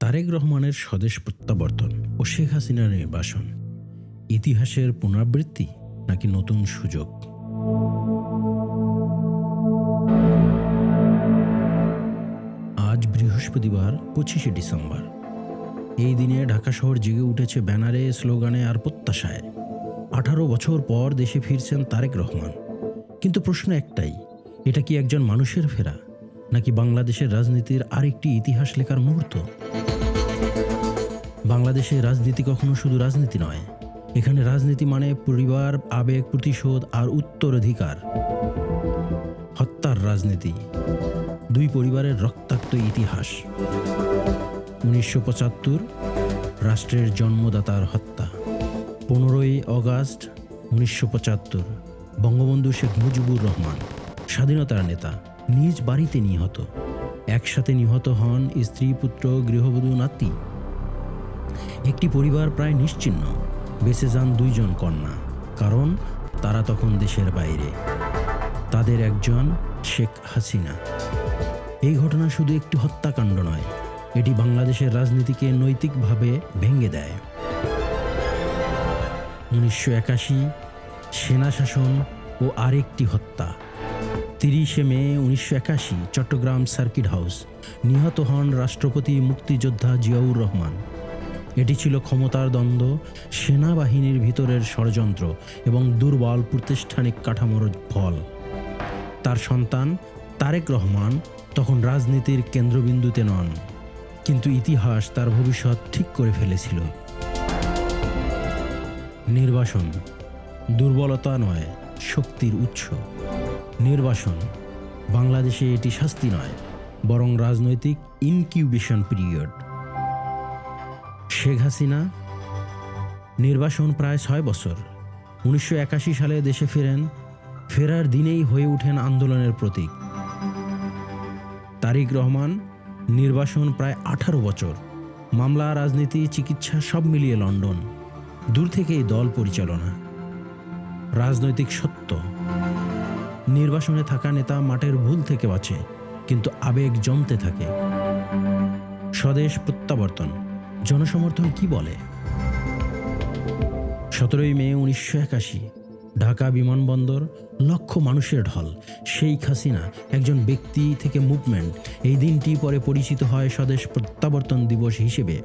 তারেক রহমানের স্বদেশ প্রত্যাবর্তন ও শেখ হাসিনার নির্বাসন ইতিহাসের পুনরাবৃত্তি নাকি নতুন সুযোগ? আজ বৃহস্পতিবার 25শে ডিসেম্বর। এই দিনে ঢাকা শহর জেগে উঠেছে ব্যানারে, স্লোগানে আর প্রত্যাশায়। 18 বছর পর দেশে ফিরছেন তারেক রহমান। কিন্তু প্রশ্ন একটাই, এটা কি একজন মানুষের ফেরা নাকি বাংলাদেশের রাজনীতির আরেকটি ইতিহাস লেখার মুহূর্ত? বাংলাদেশের রাজনীতি কখনো শুধু রাজনীতি নয়। এখানে রাজনীতি মানে পরিবার, আবেগ, প্রতিশোধ আর উত্তরাধিকার। হত্যার রাজনীতি, দুই পরিবারের রক্তাক্ত ইতিহাস। 1975 রাষ্ট্রের জন্মদাতার হত্যা। 15ই অগাস্ট 1975 বঙ্গবন্ধু শেখ মুজিবুর রহমান, স্বাধীনতার নেতা, নিজ বাড়িতে নিহত। একসাথে নিহত হন স্ত্রী, পুত্র, গৃহবধূ, নাতি। একটি পরিবার প্রায় নিশ্চিহ্ন। বেঁচে যান 2 জন কন্যা, কারণ তারা তখন দেশের বাইরে। তাদের একজন শেখ হাসিনা। এই ঘটনা শুধু একটি হত্যাকাণ্ড নয়, এটি বাংলাদেশের রাজনীতিকে নৈতিকভাবে ভেঙে দেয়। 1981 সেনা শাসন ও আরেকটি হত্যা। 30শে মে 1981 চট্টগ্রাম সার্কিট হাউস, নিহত হন রাষ্ট্রপতি মুক্তিযোদ্ধা জিয়াউর রহমান। এটি ছিল ক্ষমতার দ্বন্দ্ব, সেনাবাহিনীর ভিতরের ষড়যন্ত্র এবং দুর্বল প্রাতিষ্ঠানিক কাঠামোর ফল। তার সন্তান তারেক রহমান তখন রাজনীতির কেন্দ্রবিন্দুতে নন, কিন্তু ইতিহাস তার ভবিষ্যৎ ঠিক করে ফেলেছিল। নির্বাসন দুর্বলতা নয়, শক্তির উৎস। নির্বাসন বাংলাদেশে এটি শাস্তি নয়, বরং রাজনৈতিক ইনকিউবেশন পিরিয়ড। শেখ হাসিনা নির্বাসন প্রায় 6 বছর। 1981 সালে দেশে ফেরেন। ফেরার দিনেই হয়ে ওঠেন আন্দোলনের প্রতীক। তারেক রহমান নির্বাসন প্রায় 18 বছর। মামলা, রাজনীতি, চিকিৎসা সব মিলিয়ে লন্ডন। দূর থেকেই দল পরিচালনা। রাজনৈতিক সত্য, নির্বাসনে থাকা নেতা মাঠের ভুল থেকে বাঁচে, কিন্তু আবেগ জমতে থাকে। স্বদেশ প্রত্যাবর্তন, জনসমর্থন কি বলে? 17ই মে 1981 ঢাকা বিমানবন্দর, লক্ষ মানুষের ঢল। শেখ হাসিনা একজন ব্যক্তি থেকে মুভমেন্ট। এই দিনটি পরে পরিচিত হয় স্বদেশ প্রত্যাবর্তন দিবস হিসেবে।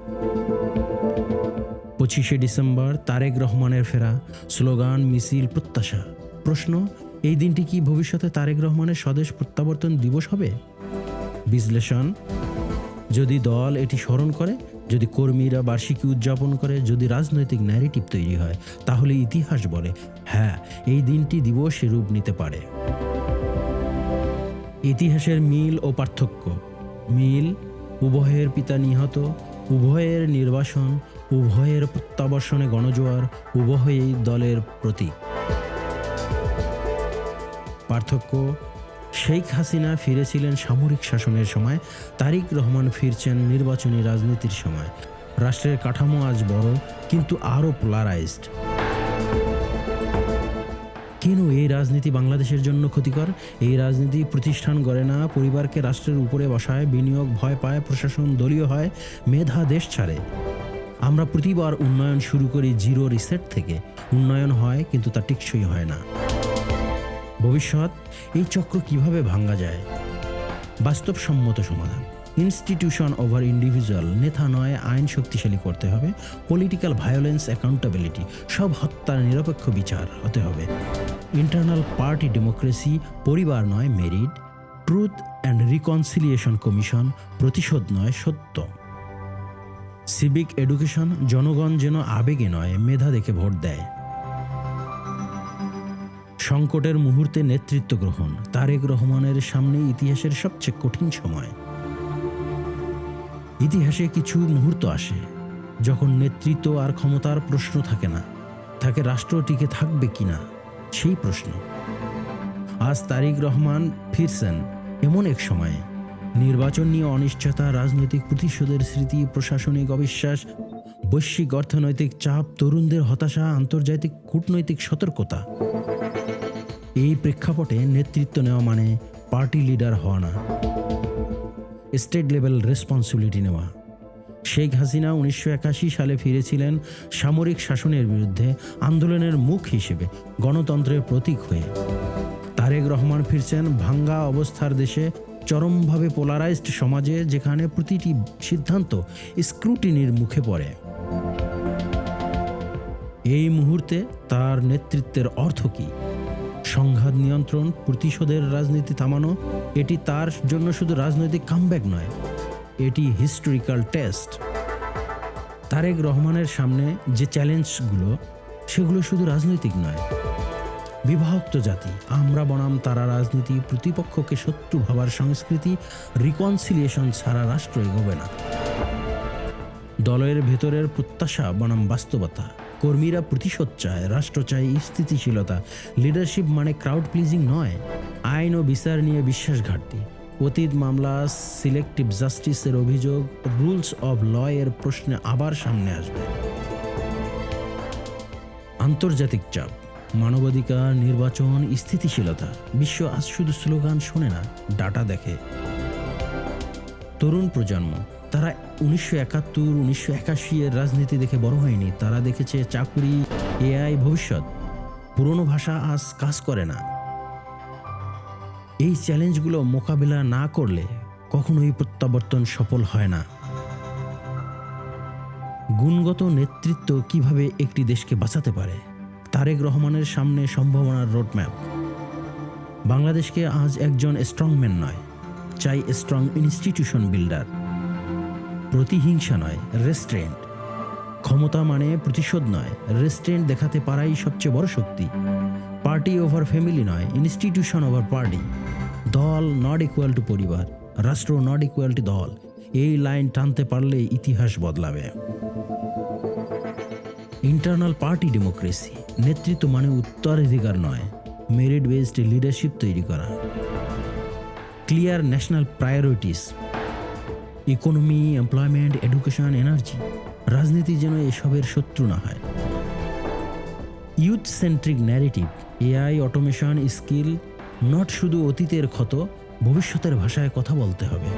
25শে ডিসেম্বর তারেক রহমানের ফেরা, স্লোগান, মিছিল, প্রত্যাশা। প্রশ্ন, এই দিনটি কি ভবিষ্যতে তারেক রহমানের স্বদেশ প্রত্যাবর্তন দিবস হবে? বিশ্লেষণ, যদি দল এটি স্মরণ করে, যদি কর্মীরা বার্ষিকী উদযাপন করে, যদি রাজনৈতিক ন্যারেটিভ তৈরি হয়, তাহলে ইতিহাস বলে হ্যাঁ, এই দিনটি দিবসে রূপ নিতে পারে। ইতিহাসের মিল ও পার্থক্য। মিল, উভয়ের পিতা নিহত, উভয়ের নির্বাসন, উভয়ের প্রত্যাবর্তনে গণজোয়ার, উভয়েই দলের প্রতীক। পার্থক্য, শেখ হাসিনা ফিরেছিলেন সামরিক শাসনের সময়, তারেক রহমান ফিরছেন নির্বাচনী রাজনীতির সময়। রাষ্ট্রের কাঠামো আজ বড়, কিন্তু আরও পোলারাইজড। কেন এই রাজনীতি বাংলাদেশের জন্য ক্ষতিকর? এই রাজনীতি প্রতিষ্ঠান গড়ে না, পরিবারকে রাষ্ট্রের উপরে বসায়, বিনিয়োগ ভয় পায়, প্রশাসন দলীয় হয়, মেধা দেশ ছাড়ে। আমরা প্রতিবার উন্নয়ন শুরু করি জিরো রিসেট থেকে। উন্নয়ন হয়, কিন্তু তা টেকসই হয় না। ভবিষ্যৎ, এই চক্র কিভাবে ভাঙা যায়? বাস্তবসম্মত সমাধান, ইনস্টিটিউশন ওভার ইন্ডিভিজুয়াল। নেতা নয়, আইন শক্তিশালী করতে হবে। পলিটিক্যাল ভায়োলেন্স অ্যাকাউন্টেবিলিটি, সব হত্যার নিরপেক্ষ বিচার হতে হবে। ইন্টারনাল পার্টি ডেমোক্রেসি, পরিবার নয় merit. Truth and reconciliation commission, প্রতিশোধ নয় সত্য। সিভিক এডুকেশন, জনগণ যেন আবেগে নয় মেধা দেখে ভোট দেয়। সংকটের মুহূর্তে নেতৃত্ব গ্রহণ, তারেক রহমানের সামনে ইতিহাসের সবচেয়ে কঠিন সময়। ইতিহাসে কিছু মুহূর্ত আসে যখন নেতৃত্ব আর ক্ষমতার প্রশ্ন থাকে না, থাকে রাষ্ট্র টিকে থাকবে কিনা সেই প্রশ্ন। আজ তারেক রহমান ফিরছেন এমন এক সময়ে। নির্বাচন নিয়ে অনিশ্চয়তা, রাজনৈতিক প্রতিশোধের স্মৃতি, প্রশাসনিক অবিশ্বাস, বৈশ্বিক অর্থনৈতিক চাপ, তরুণদের হতাশা, আন্তর্জাতিক কূটনৈতিক সতর্কতা। এই প্রেক্ষাপটে নেতৃত্ব নেওয়া মানে পার্টি লিডার হওয়া না, স্টেট লেভেল রেসপন্সিবিলিটি নেওয়া। শেখ হাসিনা 1981 সালে ফিরেছিলেন সামরিক শাসনের বিরুদ্ধে আন্দোলনের মুখ হিসেবে, গণতন্ত্রের প্রতীক হয়ে। তারেক রহমান ফিরছেন ভাঙ্গা অবস্থার দেশে, চরমভাবে পোলারাইজড সমাজে, যেখানে প্রতিটি সিদ্ধান্ত স্ক্রুটিনির মুখে পড়ে। এই মুহূর্তে তার নেতৃত্বের অর্থ কী? সংঘাত নিয়ন্ত্রণ, প্রতিশোধের রাজনীতি থামানো। এটি তার জন্য শুধু রাজনৈতিক কামব্যাক নয়, এটি হিস্টোরিক্যাল টেস্ট। তারেক রহমানের সামনে যে চ্যালেঞ্জগুলো, সেগুলো শুধু রাজনৈতিক নয়। বিভক্ত জাতি, আমরা বনাম তারা রাজনীতি, প্রতিপক্ষকে শত্রু ভাবার সংস্কৃতি, রিকনসিলিয়েশন ছাড়া রাষ্ট্র এগোবে না। দলের ভেতরের প্রত্যাশা বনাম বাস্তবতা, কর্মীরা প্রতিশোধ চায়, রাষ্ট্র চায় স্থিতিশীলতা। লিডারশিপ মানে ক্রাউড প্লিজিং নয়। আইন ও বিচার নিয়ে বিশ্বাস ঘাটতি, অতীত মামলা, সিলেক্টিভ জাস্টিসের অভিযোগ, রুলস অব ল এর প্রশ্নে আবার সামনে আসবে। আন্তর্জাতিক চাপ, মানবাধিকার, নির্বাচন, স্থিতিশীলতা। বিশ্ব আজ শুধু স্লোগান শোনে না, ডাটা দেখে। তরুণ প্রজন্ম, তারা 1971, 1981 এর রাজনীতি দেখে বড় হয়নি। তারা দেখেছে চাকুরি, এআই, ভবিষ্যৎ। পুরনো ভাষা আজ কাজ করে না। এই চ্যালেঞ্জগুলো মোকাবিলা না করলে কখনোই প্রত্যাবর্তন সফল হয় না। গুণগত নেতৃত্ব কিভাবে একটি দেশকে বাঁচাতে পারে? তারেক রহমানের সামনে সম্ভাবনার রোডম্যাপ। বাংলাদেশকে আজ একজন স্ট্রংম্যান নয়, চাই স্ট্রং ইনস্টিটিউশন বিল্ডার। প্রতিহিংসা নয়, রেস্ট্রেন্ট। ক্ষমতা মানে প্রতিশোধ নয়, রেস্ট্রেন্ট দেখাতে পারাই সবচেয়ে বড় শক্তি। পার্টি ওভার ফ্যামিলি নয়, ইনস্টিটিউশন ওভার পার্টি। দল নট ইকুয়াল টু পরিবার, রাষ্ট্র নট ইকুয়াল টু দল। এই লাইন টানতে পারলে ইতিহাস বদলাবে। ইন্টারনাল পার্টি ডেমোক্রেসি, নেতৃত্ব মানে উত্তরাধিকার নয়, মেরিট বেসড লিডারশিপ তৈরি করা। Clear national priorities, economy, employment, education, energy. রাজনীতি যেন এসবের শত্রু না হয়। Youth centric narrative, AI, automation, skill, not শুধু অতীতের ক্ষত, ভবিষ্যতের ভাষায় কথা বলতে হবে।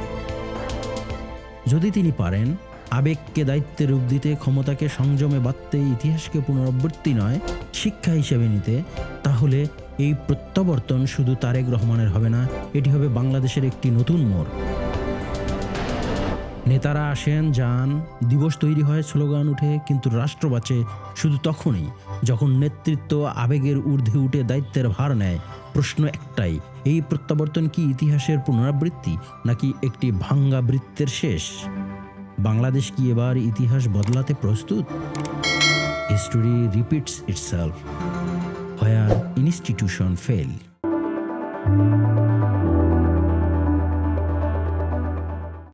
যদি তিনি পারেন আবেগকে দায়িত্বে রূপ দিতে, ক্ষমতাকে সংযমে বাঁধতে, ইতিহাসকে পুনরাবৃত্তি নয় শিক্ষা হিসেবে নিতে, তাহলে এই প্রত্যাবর্তন শুধু তারেক রহমানের হবে না, এটি হবে বাংলাদেশের একটি নতুন মোড়। নেতারা আসেন, যান, দিবস তৈরি হয়, স্লোগান উঠে, কিন্তু রাষ্ট্র বাঁচে শুধু তখনই যখন নেতৃত্ব আবেগের ঊর্ধ্বে উঠে দায়িত্বের ভার নেয়। প্রশ্ন একটাই, এই প্রত্যাবর্তন কি ইতিহাসের পুনরাবৃত্তি নাকি একটি ভাঙ্গা বৃত্তের শেষ? বাংলাদেশ কি এবার ইতিহাস বদলাতে প্রস্তুত? হিস্টোরি রিপিটস ইটসেলফ হোয়ার ইনস্টিটিউশন ফেল।